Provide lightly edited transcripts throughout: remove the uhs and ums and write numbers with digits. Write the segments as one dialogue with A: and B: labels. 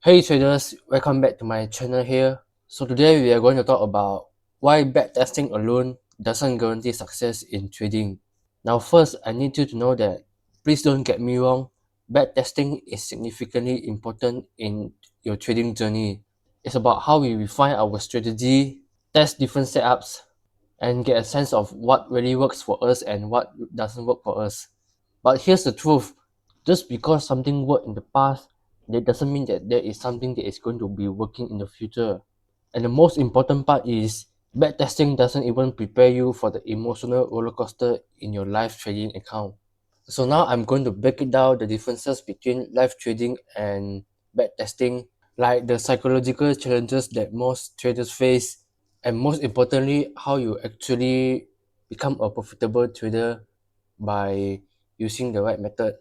A: Hey traders, welcome back to my channel here. So today we are going to talk about why backtesting alone doesn't guarantee success in trading. Now first, I need you to know that please don't get me wrong, backtesting is significantly important in your trading journey. It's about how we refine our strategy, test different setups, and get a sense of what really works for us and what doesn't work for us. But here's the truth, just because something worked in the past, that doesn't mean that there is something that is going to be working in the future. And the most important part is, backtesting doesn't even prepare you for the emotional roller coaster in your live trading account. So now I'm going to break it down, the differences between live trading and backtesting, like the psychological challenges that most traders face, and most importantly, how you actually become a profitable trader by using the right method.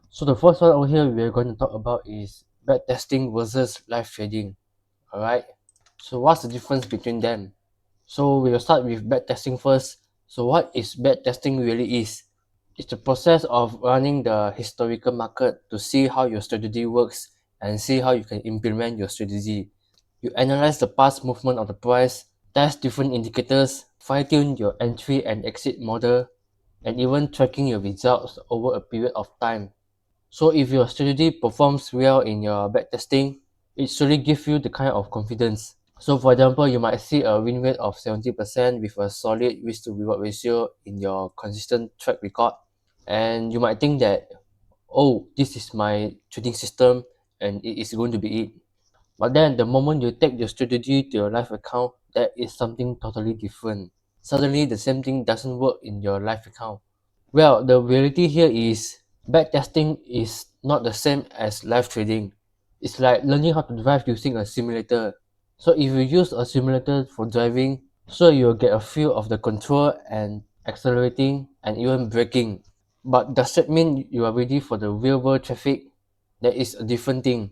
A: So the first one over here we're going to talk about is backtesting versus live trading. Alright. So what's the difference between them? So we'll start with backtesting first. So what is backtesting really is? It's the process of running the historical market to see how your strategy works and see how you can implement your strategy. You analyze the past movement of the price, test different indicators, fine-tune your entry and exit model, and even tracking your results over a period of time. So if your strategy performs well in your backtesting, it surely gives you the kind of confidence. So for example, you might see a win rate of 70% with a solid risk to reward ratio in your consistent track record. And you might think that, oh, this is my trading system and it is going to be it. But then the moment you take your strategy to your live account, that is something totally different. Suddenly the same thing doesn't work in your live account. Well, the reality here is backtesting is not the same as live trading. It's like learning how to drive using a simulator. So if you use a simulator for driving, so you'll get a feel of the control and accelerating and even braking. But does that mean you are ready for the real world traffic? That is a different thing.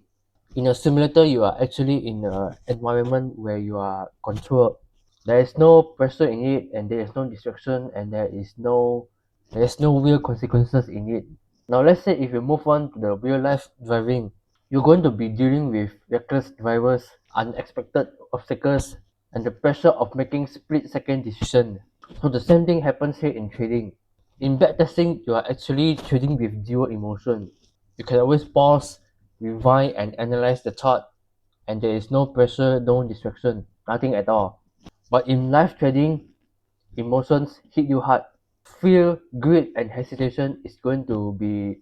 A: In a simulator, you are actually in an environment where you are controlled. There is no pressure in it, and there is no distraction, and there is no real consequences in it. Now let's say if you move on to the real life driving, you're going to be dealing with reckless drivers, unexpected obstacles, and the pressure of making split second decisions. So the same thing happens here in trading. In backtesting, you are actually trading with zero emotion. You can always pause, rewind, and analyze the chart, and there is no pressure, no distraction, nothing at all. But in live trading, emotions hit you hard. Fear, greed, and hesitation is going to be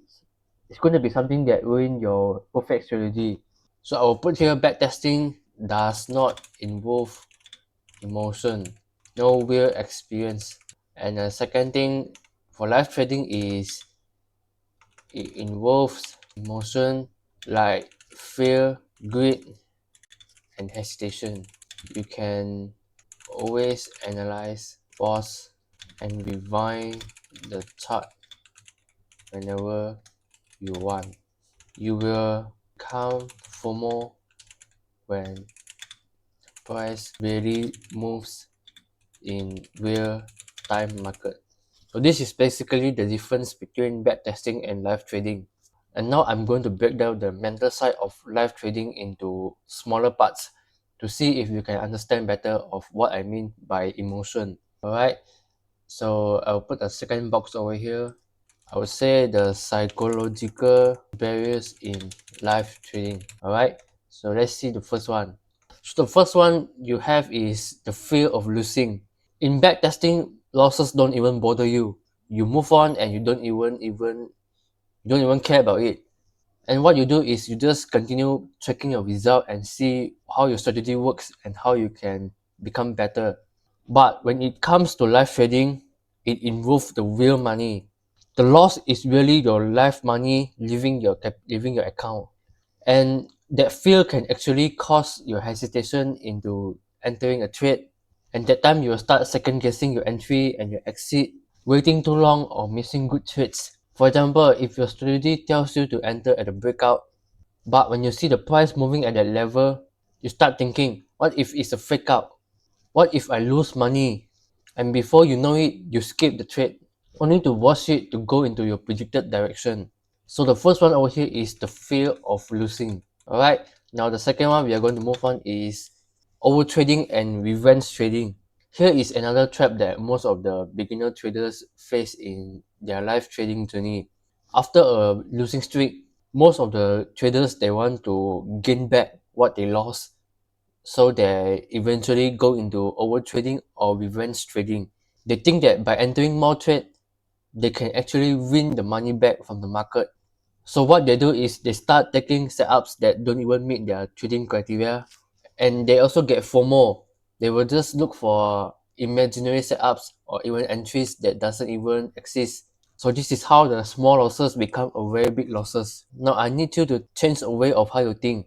A: something that ruin your perfect strategy. So I will put here, backtesting does not involve emotion, no real experience. And the second thing for live trading is it involves emotion like fear, greed, and hesitation. You can always analyze, pause, and rewind the chart whenever you want. You will count FOMO when price really moves in real time market. So this is basically the difference between backtesting and live trading. And now I'm going to break down the mental side of live trading into smaller parts to see if you can understand better of what I mean by emotion. Alright, so I'll put a second box over here. I would say the psychological barriers in live trading. Alright, so let's see the first one. So the first one you have is the fear of losing. In backtesting, losses don't even bother you. You move on and you don't even care about it. And what you do is you just continue checking your result and see how your strategy works and how you can become better. But when it comes to live trading, it involves the real money. The loss is really your live money leaving your account. And that fear can actually cause your hesitation into entering a trade. And that time you will start second guessing your entry and your exit, waiting too long or missing good trades. For example, if your strategy tells you to enter at a breakout, but when you see the price moving at that level, you start thinking, what if it's a fake out? What if I lose money? And before you know it, you skip the trade, only to watch it to go into your predicted direction. So the first one over here is the fear of losing. Alright, Now the second one we are going to move on is overtrading and revenge trading. Here is another trap that most of the beginner traders face in their live trading journey. After a losing streak, most of the traders they want to gain back what they lost, so they eventually go into overtrading or revenge trading. They think that by entering more trade, they can actually win the money back from the market. So what they do is they start taking setups that don't even meet their trading criteria, and they also get FOMO. They will just look for imaginary setups or even entries that doesn't even exist. So this is how the small losses become a very big losses. Now I need you to change the way of how you think.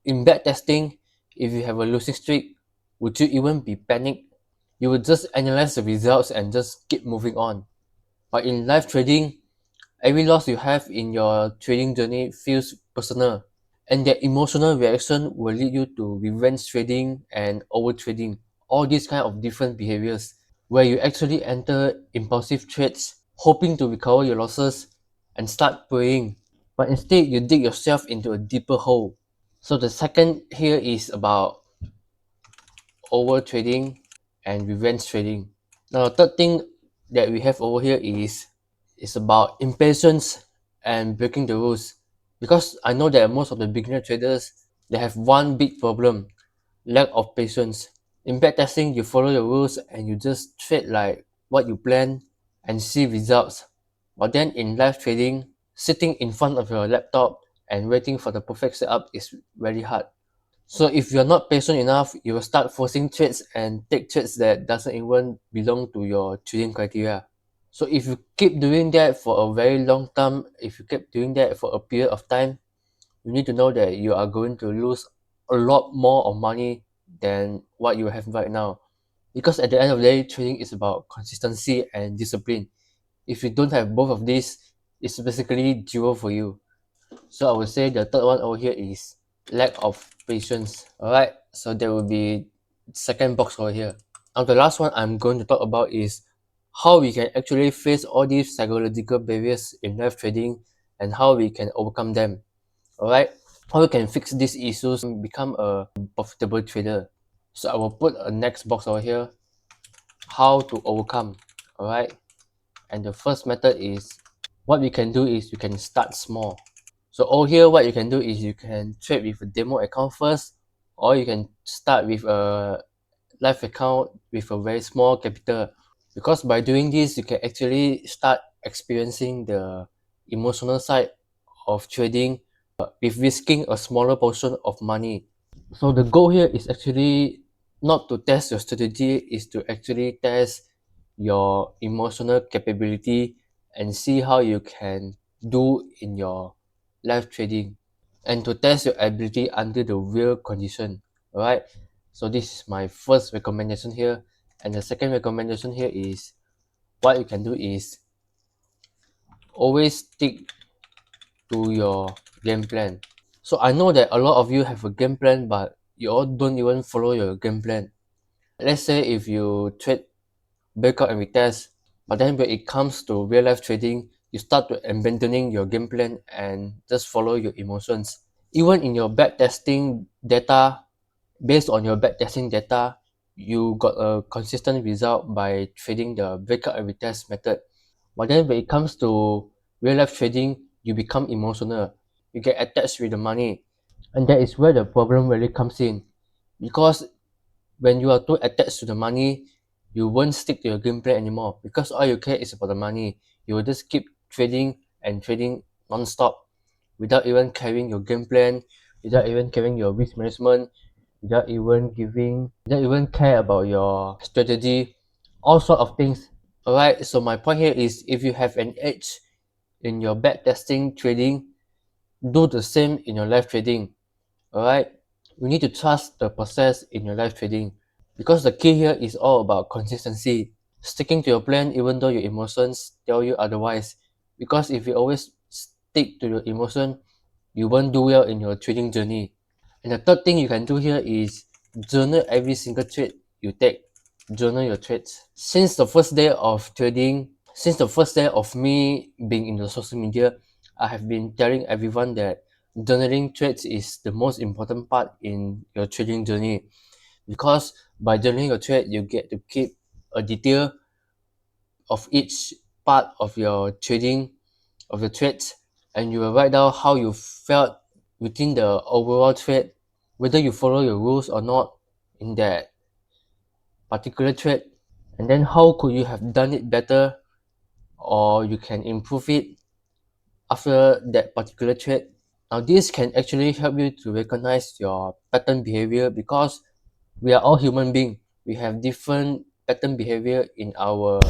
A: In backtesting, if you have a losing streak, would you even be panicked? You would just analyze the results and just keep moving on. But in live trading, every loss you have in your trading journey feels personal, and that emotional reaction will lead you to revenge trading and over trading. All these kind of different behaviors where you actually enter impulsive trades, hoping to recover your losses and start praying. But instead, you dig yourself into a deeper hole. So the second here is about over trading and revenge trading. Now, the third thing that we have over here is about impatience and breaking the rules. Because I know that most of the beginner traders they have one big problem: lack of patience. In backtesting, you follow the rules and you just trade like what you plan and see results. But then in live trading, sitting in front of your laptop and waiting for the perfect setup is very hard. So if you're not patient enough, you will start forcing trades and take trades that doesn't even belong to your trading criteria. So if you keep doing that for a very long time, if you keep doing that for a period of time, you need to know that you are going to lose a lot more of money than what you have right now. Because at the end of the day, trading is about consistency and discipline. If you don't have both of these, it's basically zero for you. So I would say the third one over here is lack of patience. Alright, so there will be second box over here. Now the last one I'm going to talk about is how we can actually face all these psychological barriers in live trading and how we can overcome them. Alright, how we can fix these issues and become a profitable trader. So I will put a next box over here, how to overcome. Alright, and the first method is what we can do is we can start small. So over here, what you can do is you can trade with a demo account first, or you can start with a live account with a very small capital. Because by doing this, you can actually start experiencing the emotional side of trading with risking a smaller portion of money. So the goal here is actually not to test your strategy, is to actually test your emotional capability and see how you can do in your live trading and to test your ability under the real condition. Alright, so this is my first recommendation here, and the second recommendation here is what you can do is always stick to your game plan. So I know that a lot of you have a game plan, but you all don't even follow your game plan. Let's say if you trade breakout and retest, but then when it comes to real life trading, you start to abandoning your game plan and just follow your emotions. Even in your backtesting data, based on your backtesting data, you got a consistent result by trading the breakout and retest method. But then when it comes to real life trading, you become emotional. You get attached with the money. And that is where the problem really comes in. Because when you are too attached to the money, you won't stick to your game plan anymore. Because all you care is about the money. You will just keep trading and trading non-stop without even carrying your game plan, without even carrying your risk management, without even care about your strategy, all sort of things. Alright, so my point here is if you have an edge in your backtesting trading, do the same in your live trading. Alright, you need to trust the process in your live trading because the key here is all about consistency, sticking to your plan even though your emotions tell you otherwise. Because if you always stick to your emotion, you won't do well in your trading journey. And the third thing you can do here is journal every single trade you take. Journal your trades. Since the first day of trading, since the first day of me being in the social media, I have been telling everyone that journaling trades is the most important part in your trading journey, because by journaling your trade, you get to keep a detail of each part of your trading, of your trades, and you will write down how you felt within the overall trade, whether you follow your rules or not in that particular trade, and then how could you have done it better, or you can improve it after that particular trade. Now this can actually help you to recognize your pattern behavior, because we are all human beings. We have different pattern behavior in our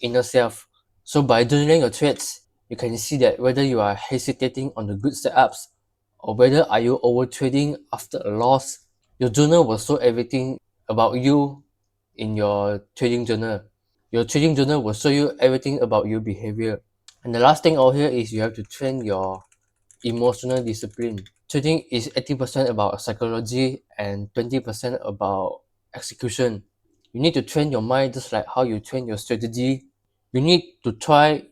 A: inner self. So by journaling your trades, you can see that whether you are hesitating on the good setups, or whether are you over trading after a loss. Your journal will show everything about you in your trading journal. Your trading journal will show you everything about your behavior. And the last thing out here is you have to train your emotional discipline. Trading is 80% about psychology and 20% about execution. You need to train your mind just like how you train your strategy. You need to try,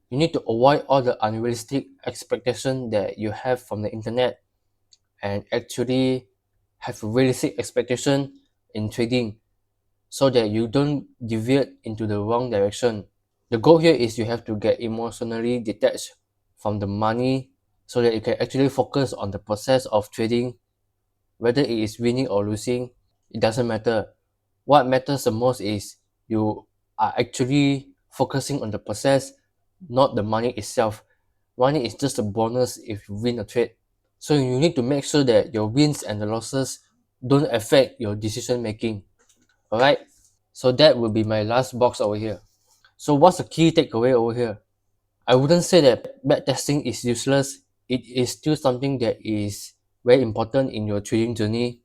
A: you need to avoid all the unrealistic expectation that you have from the internet, and actually have a realistic expectation in trading, so that you don't deviate into the wrong direction. The goal here is you have to get emotionally detached from the money, so that you can actually focus on the process of trading. Whether it is winning or losing, it doesn't matter. What matters the most is you are actually focusing on the process, not the money itself. Money is just a bonus if you win a trade. So you need to make sure that your wins and the losses don't affect your decision making. Alright? So that will be my last box over here. So what's the key takeaway over here? I wouldn't say that backtesting is useless. It is still something that is very important in your trading journey,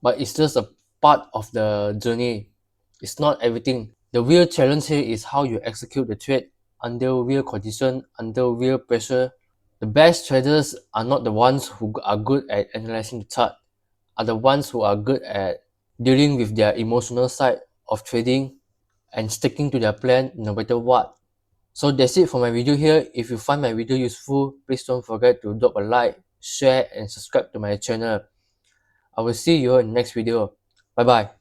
A: but it's just a part of the journey. It's not everything. The real challenge here is how you execute the trade under real condition, under real pressure. The best traders are not the ones who are good at analyzing the chart, are the ones who are good at dealing with their emotional side of trading and sticking to their plan no matter what. So that's it for my video here. If you find my video useful, please don't forget to drop a like, share and subscribe to my channel. I will see you in the next video. Bye bye.